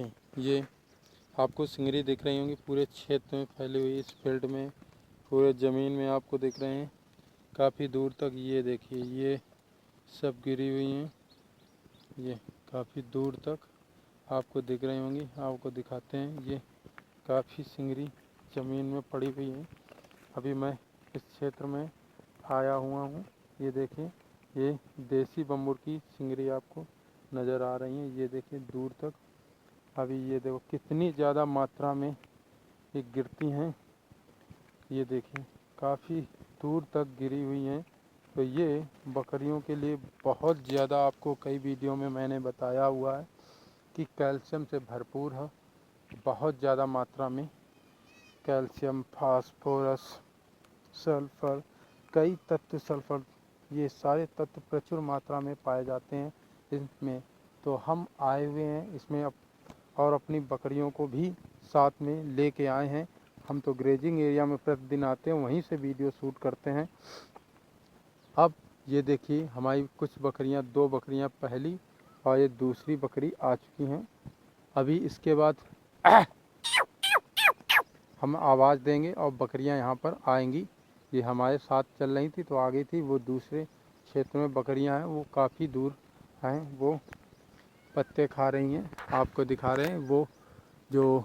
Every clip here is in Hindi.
देखें, ये आपको सिंगरी दिख रही होंगी पूरे क्षेत्र में फैली हुई, इस फील्ड में पूरे ज़मीन में आपको दिख रहे हैं काफ़ी दूर तक। ये देखिए, ये सब गिरी हुई हैं, ये काफ़ी दूर तक आपको दिख रही होंगी। आपको दिखाते हैं, ये काफ़ी सिंगरी ज़मीन में पड़ी हुई हैं। अभी मैं इस क्षेत्र में आया हुआ हूँ। ये देखिए, ये देसी बम्बूर की सिंगरी आपको नज़र आ रही हैं। ये देखिए दूर तक, अभी ये देखो कितनी ज़्यादा मात्रा में ये गिरती हैं। ये देखिए काफ़ी दूर तक गिरी हुई हैं। तो ये बकरियों के लिए बहुत ज़्यादा, आपको कई वीडियो में मैंने बताया हुआ है कि कैल्शियम से भरपूर है, बहुत ज़्यादा मात्रा में कैल्शियम, फास्फोरस, सल्फर, कई तत्व, सल्फर, ये सारे तत्व प्रचुर मात्रा में पाए जाते हैं इसमें। तो हम आए हुए हैं इसमें और अपनी बकरियों को भी साथ में लेके आए हैं। हम तो ग्रेजिंग एरिया में प्रतिदिन आते हैं, वहीं से वीडियो शूट करते हैं। अब ये देखिए, हमारी कुछ बकरियां, 2 बकरियां पहली और ये दूसरी बकरी आ चुकी हैं। अभी इसके बाद हम आवाज़ देंगे और बकरियां यहाँ पर आएंगी। ये हमारे साथ चल रही थी तो आ गई थी। वो दूसरे क्षेत्र में बकरियां हैं, वो काफ़ी दूर हैं, वो पत्ते खा रही हैं। आपको दिखा रहे हैं, वो जो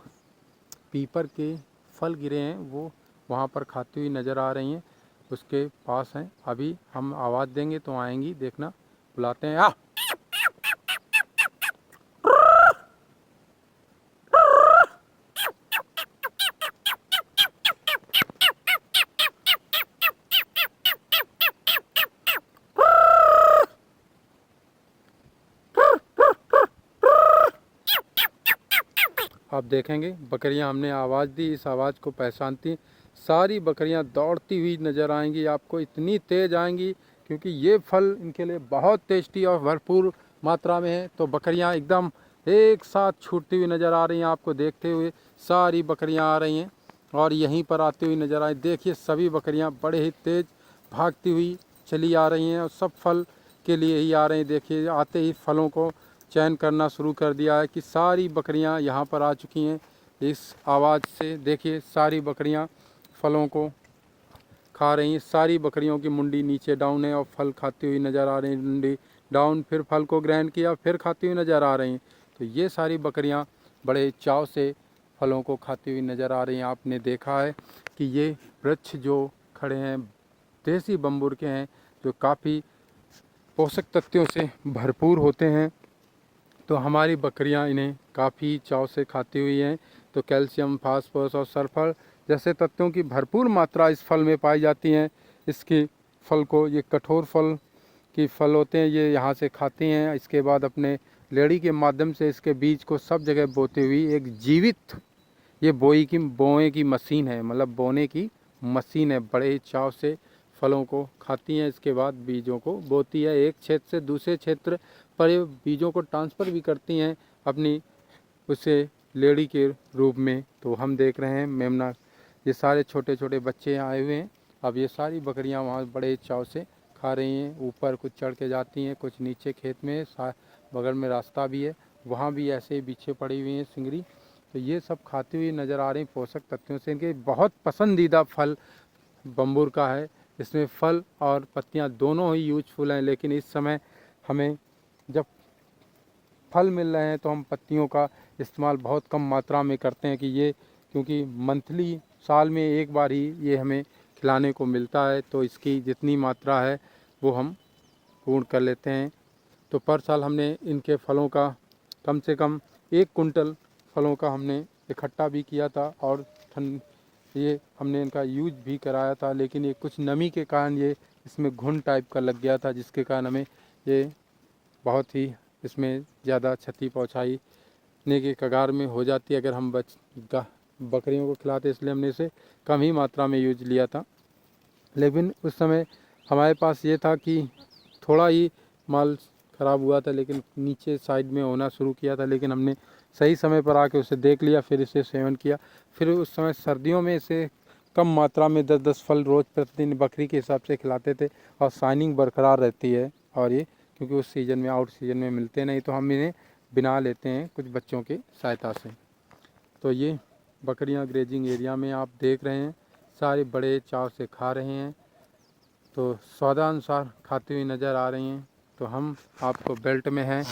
पीपर के फल गिरे हैं वो वहाँ पर खाती हुई नज़र आ रही हैं, उसके पास हैं। अभी हम आवाज़ देंगे तो आएंगी, देखना। बुलाते हैं, आ। आप देखेंगे बकरियां, हमने आवाज़ दी, इस आवाज़ को पहचानती सारी बकरियां दौड़ती हुई नज़र आएंगी आपको। इतनी तेज़ आएंगी क्योंकि ये फल इनके लिए बहुत टेस्टी और भरपूर मात्रा में है। तो बकरियां एकदम एक साथ छूटती हुई नज़र आ रही हैं। आपको देखते हुए सारी बकरियां आ रही हैं और यहीं पर आती हुई नज़र आई। देखिए सभी बकरियां बड़े ही तेज़ भागती हुई चली आ रही हैं और सब फल के लिए ही आ रही हैं। देखिए आते ही फलों को चयन करना शुरू कर दिया है कि सारी बकरियां यहाँ पर आ चुकी हैं। इस आवाज़ से देखिए सारी बकरियां फलों को खा रही हैं। सारी बकरियों की मुंडी नीचे डाउन है और फल खाती हुई नज़र आ रही हैं। मुंडी डाउन, फिर फल को ग्रहण किया, फिर खाती हुई नज़र आ रही हैं। तो ये सारी बकरियां बड़े चाव से फलों को खाती हुई नज़र आ रही हैं। आपने देखा है कि ये वृक्ष जो खड़े हैं देसी बम्बूर के हैं, जो काफ़ी पोषक तत्वों से भरपूर होते हैं। तो हमारी बकरियां इन्हें काफ़ी चाव से खाती हुई हैं। तो कैल्शियम, फास्फोरस और सल्फर जैसे तत्वों की भरपूर मात्रा इस फल में पाई जाती हैं। इसके फल को, ये कठोर फल की फल होते हैं, ये यहाँ से खाती हैं। इसके बाद अपने लेड़ी के माध्यम से इसके बीज को सब जगह बोती हुई एक जीवित, ये बोने की मशीन है, मतलब बोने की मशीन है। बड़े ही चाव से फलों को खाती हैं, इसके बाद बीजों को बोती है। एक क्षेत्र से दूसरे क्षेत्र पर ये बीजों को ट्रांसफ़र भी करती हैं अपनी उसे लेडी के रूप में। तो हम देख रहे हैं मेमना, ये सारे छोटे छोटे बच्चे आए हुए हैं। अब ये सारी बकरियां वहाँ बड़े चाव से खा रही हैं। ऊपर कुछ चढ़ के जाती हैं, कुछ नीचे खेत में, बगल में रास्ता भी है, वहाँ भी ऐसे ही पीछे पड़ी हुई हैं सिंगरी। तो ये सब खाती हुई नज़र आ रही पोषक तत्वों से। इनके बहुत पसंदीदा फल बम्बूर का है। इसमें फल और पत्तियां दोनों ही यूजफुल हैं, लेकिन इस समय हमें जब फल मिल रहे हैं तो हम पत्तियों का इस्तेमाल बहुत कम मात्रा में करते हैं कि ये, क्योंकि मंथली, साल में एक बार ही ये हमें खिलाने को मिलता है। तो इसकी जितनी मात्रा है वो हम पूर्ण कर लेते हैं। तो पर साल हमने इनके फलों का कम से कम 1 कुंटल फलों का हमने इकट्ठा भी किया था और ये हमने इनका यूज भी कराया था। लेकिन ये कुछ नमी के कारण ये इसमें घुन टाइप का लग गया था, जिसके कारण हमें ये बहुत ही इसमें ज़्यादा क्षति पहुंचाने के कगार में हो जाती है अगर हम बकरियों को खिलाते। इसलिए हमने इसे कम ही मात्रा में यूज लिया था। लेकिन उस समय हमारे पास ये था कि थोड़ा ही माल ख़राब हुआ था, लेकिन नीचे साइड में होना शुरू किया था। लेकिन हमने सही समय पर आके उसे देख लिया, फिर इसे सेवन किया। फिर उस समय सर्दियों में इसे कम मात्रा में 10-10 फल रोज़ प्रतिदिन बकरी के हिसाब से खिलाते थे और शाइनिंग बरकरार रहती है। और ये क्योंकि उस सीज़न में, आउट सीज़न में मिलते नहीं, तो हम इन्हें बना लेते हैं कुछ बच्चों के सहायता से। तो ये बकरियां ग्रेजिंग एरिया में आप देख रहे हैं, सारे बड़े चाव से खा रहे हैं, तो स्वादानुसार खाती हुई नज़र आ रही हैं। तो हम आपको बेल्ट में हैं,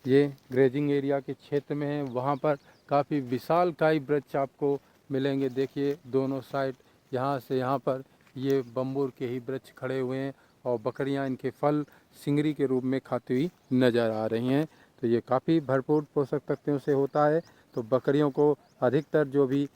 ये ग्रेजिंग एरिया के क्षेत्र में है, वहाँ पर काफ़ी विशालकाय वृक्ष आपको मिलेंगे। देखिए दोनों साइड, यहाँ से यहाँ पर ये बम्बूर के ही वृक्ष खड़े हुए हैं और बकरियां इनके फल सिंगरी के रूप में खाती हुई नज़र आ रही हैं। तो ये काफ़ी भरपूर पोषक तत्वों से होता है। तो बकरियों को अधिकतर जो भी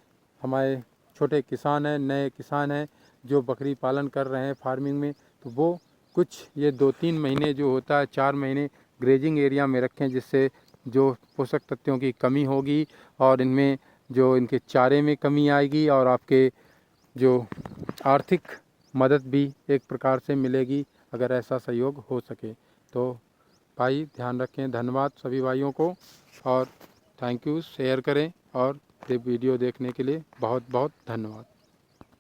हमारे छोटे किसान हैं, नए किसान हैं जो बकरी पालन कर रहे हैं फार्मिंग में, तो वो कुछ ये 2-3 महीने जो होता है, 4 महीने ग्रेजिंग एरिया में रखें, जिससे जो पोषक तत्वों की कमी होगी और इनमें जो इनके चारे में कमी आएगी और आपके जो आर्थिक मदद भी एक प्रकार से मिलेगी अगर ऐसा सहयोग हो सके। तो भाई ध्यान रखें। धन्यवाद सभी भाइयों को और थैंक यू। शेयर करें और ये वीडियो देखने के लिए बहुत बहुत धन्यवाद।